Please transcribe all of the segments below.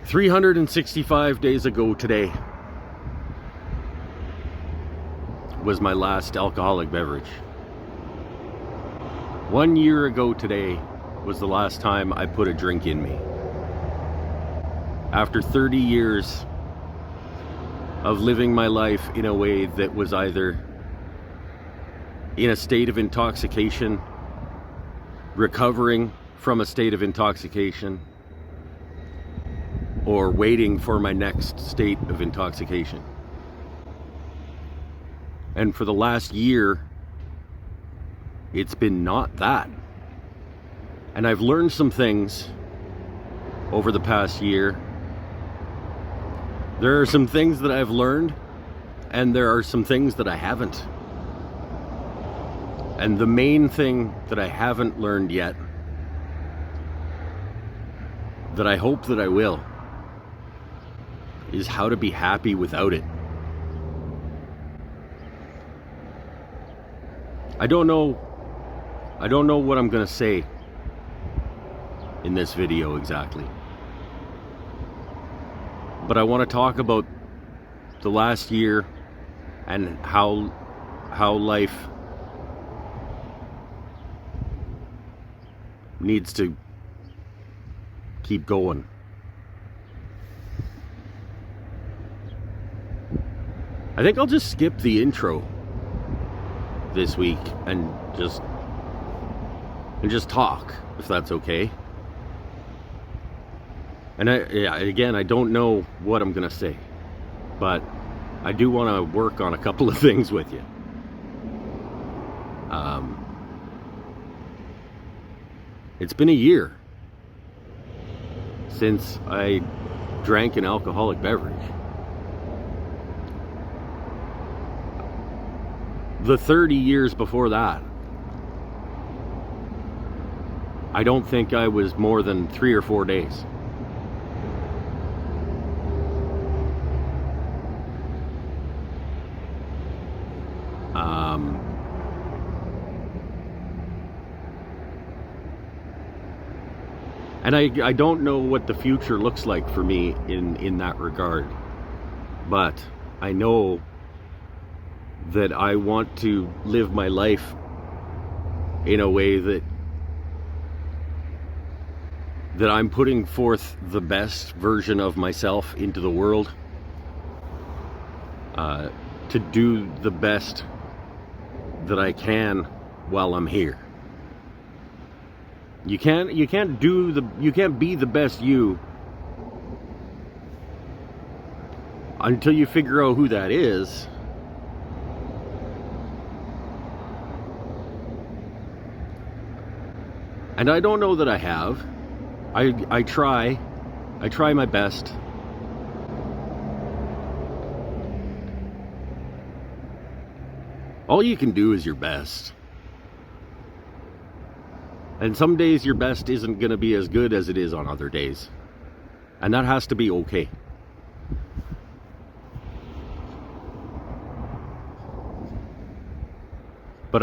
365 days ago today was my last alcoholic beverage. 1 year ago today was the last time I put a drink in me. After 30 years of living my life in a way that was either in a state of intoxication, recovering from a state of intoxication, or waiting for my next state of intoxication. And for the last year, it's been not that. And I've learned some things over the past year. There are some things that I've learned, and there are some things that I haven't. And the main thing that I haven't learned yet, that I hope that I will, is how to be happy without it. I don't know what I'm gonna say in this video exactly. But I want to talk about the last year and how life needs to keep going. I think I'll just skip the intro this week and just talk, if that's okay. And I don't know what I'm gonna say, but I do want to work on a couple of things with you. It's been a year since I drank an alcoholic beverage. The 30 years before that, I don't think I was more than 3 or 4 days. And I don't know what the future looks like for me in that regard. But I know that I want to live my life in a way that I'm putting forth the best version of myself into the world, to do the best that I can while I'm here. You can't be the best you until you figure out who that is. And I don't know that I have. I try my best. All you can do is your best. And some days your best isn't going to be as good as it is on other days. And that has to be okay. But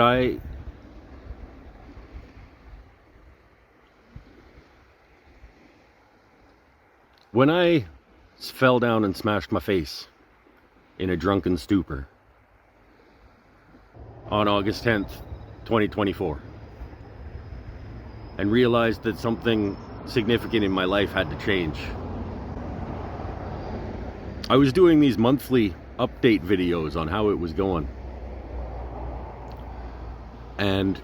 when I fell down and smashed my face in a drunken stupor on August 10th, 2024, and realized that something significant in my life had to change, I was doing these monthly update videos on how it was going. And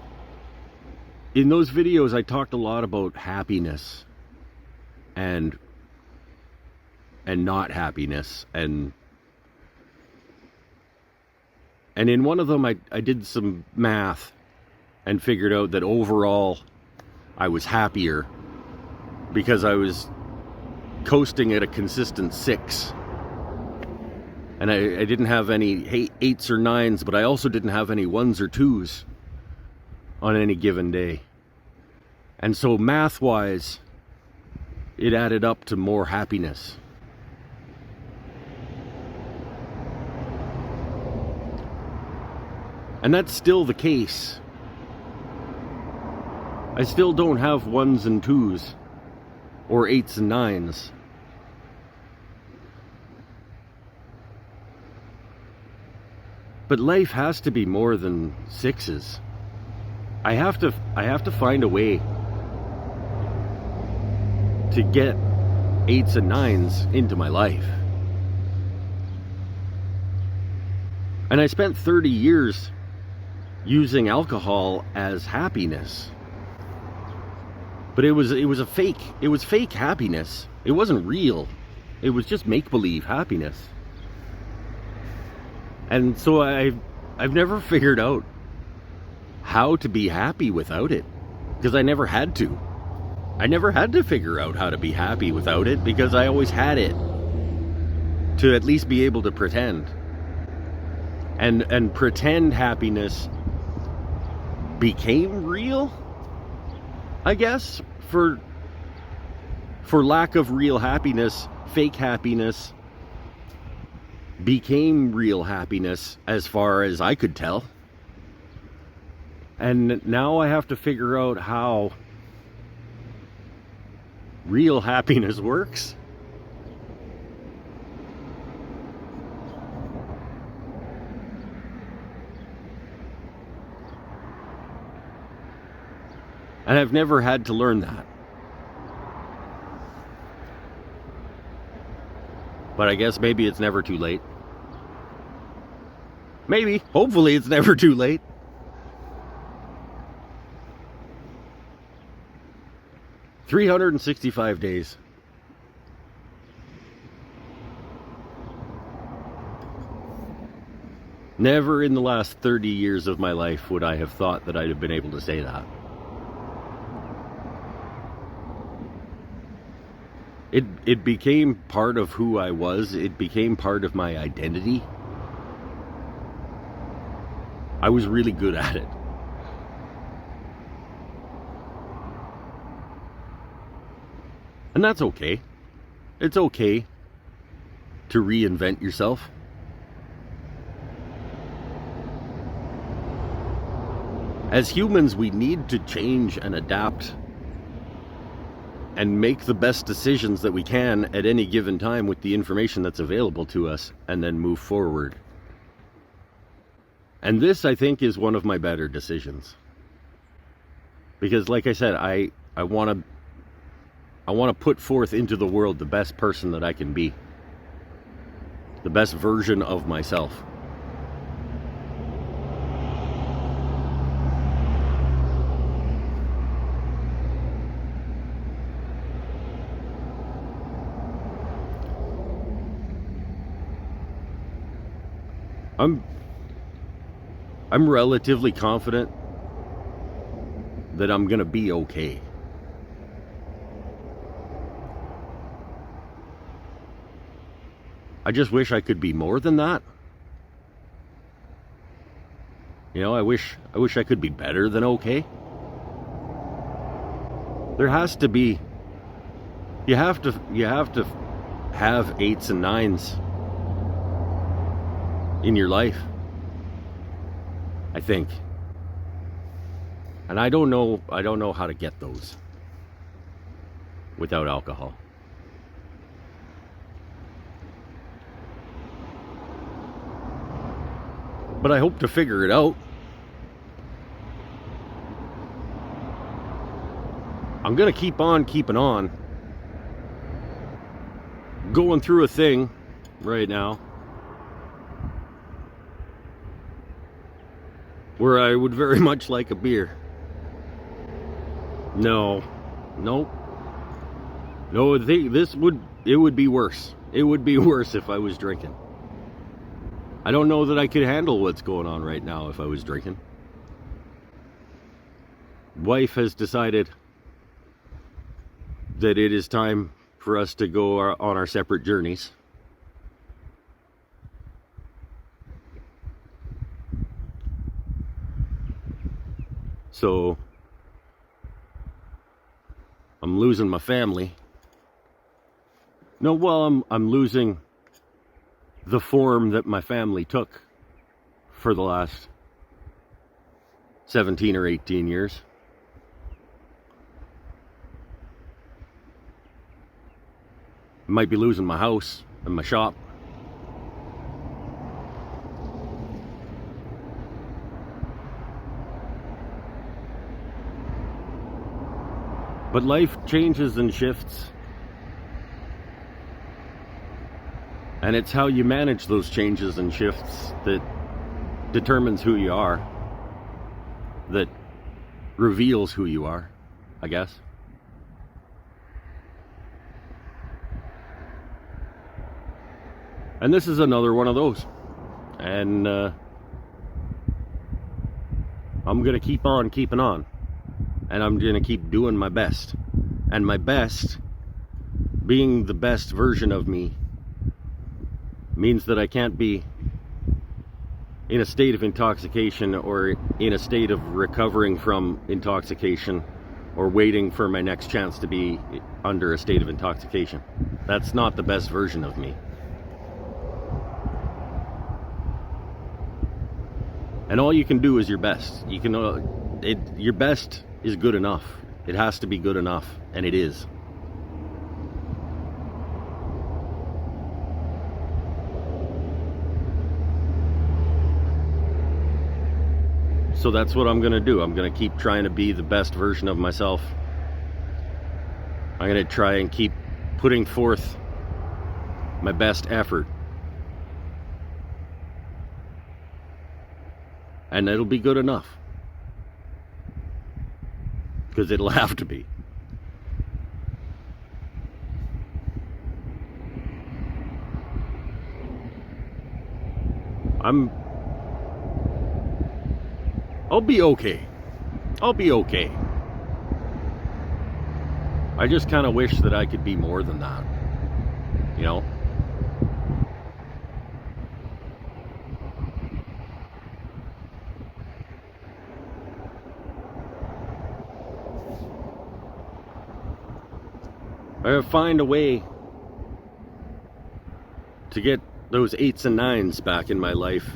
in those videos, I talked a lot about happiness and not happiness, and in one of them I did some math and figured out that overall I was happier because I was coasting at a consistent 6, and I didn't have any 8s or 9s, but I also didn't have any 1s or 2s on any given day. And so math wise, it added up to more happiness. And that's still the case. I still don't have 1s and 2s or 8s and 9s. But life has to be more than sixes. I have to find a way to get eights and nines into my life. And I spent 30 years using alcohol as happiness. But it was fake happiness. It wasn't real. It was just make-believe happiness. And so I've never figured out how to be happy without it, because I never had to. I never had to figure out how to be happy without it, because I always had it to at least be able to pretend. And pretend happiness became real, I guess, for lack of real happiness. Fake happiness became real happiness, as far as I could tell. And now I have to figure out how real happiness works. And I've never had to learn that. But I guess maybe it's never too late. Maybe. Hopefully it's never too late. $365 days. Never in the last 30 years of my life would I have thought that I'd have been able to say that. It became part of who I was. It became part of my identity. I was really good at it. And that's okay. It's okay to reinvent yourself. As humans, we need to change and adapt and make the best decisions that we can at any given time with the information that's available to us, and then move forward. And this, I think, is one of my better decisions. Because, like I said, I want to put forth into the world the best person that I can be. The best version of myself. I'm relatively confident that I'm gonna be okay. I just wish I could be more than that. You know, I wish I could be better than okay. There has to be, you have to have eights and nines in your life, I think. And I don't know how to get those without alcohol. But I hope to figure it out. I'm gonna keep on keeping on. Going through a thing right now where I would very much like a beer. No, it would be worse. It would be worse if I was drinking. I don't know that I could handle what's going on right now if I was drinking. Wife has decided that it is time for us to go on our separate journeys. So I'm losing my family. No, well, I'm losing the form that my family took for the last 17 or 18 years. I might be losing my house and my shop. But life changes and shifts. And it's how you manage those changes and shifts that determines who you are. That reveals who you are, I guess. And this is another one of those. And I'm going to keep on keeping on. And I'm going to keep doing my best. And my best, being the best version of me, means that I can't be in a state of intoxication or in a state of recovering from intoxication or waiting for my next chance to be under a state of intoxication. That's not the best version of me. And all you can do is your best. You can, your best is good enough. It has to be good enough, and it is. So that's what I'm going to do. I'm going to keep trying to be the best version of myself. I'm going to try and keep putting forth my best effort. And it'll be good enough. Because it'll have to be. I'll be okay. I'll be okay. I just kind of wish that I could be more than that. You know? I gotta find a way to get those 8s and 9s back in my life.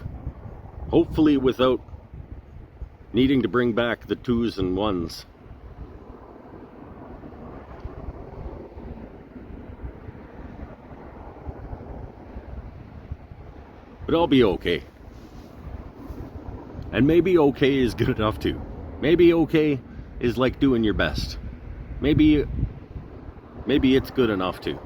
Hopefully without needing to bring back the 2s and 1s. But I'll be okay. And maybe okay is good enough too. Maybe okay is like doing your best. Maybe it's good enough too.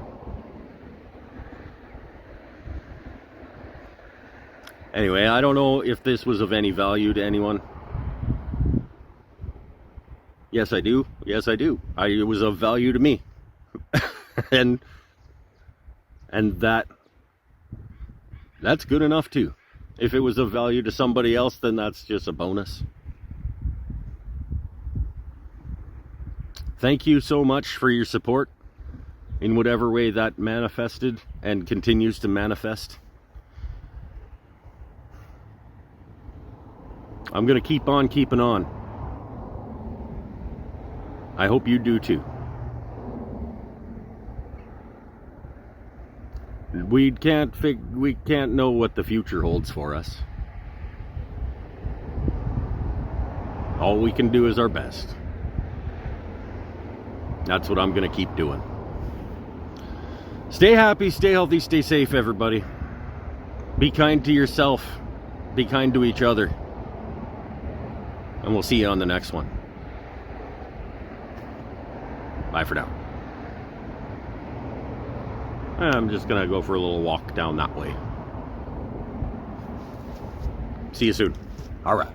Anyway, I don't know if this was of any value to anyone. Yes, I do. Yes, I do. It was of value to me. and that's good enough too. If it was of value to somebody else, then that's just a bonus. Thank you so much for your support in whatever way that manifested and continues to manifest. I'm going to keep on keeping on. I hope you do too. We can't know what the future holds for us. All we can do is our best. That's what I'm going to keep doing. Stay happy, stay healthy, stay safe, everybody. Be kind to yourself. Be kind to each other. And we'll see you on the next one. Bye for now. I'm just going to go for a little walk down that way. See you soon. All right.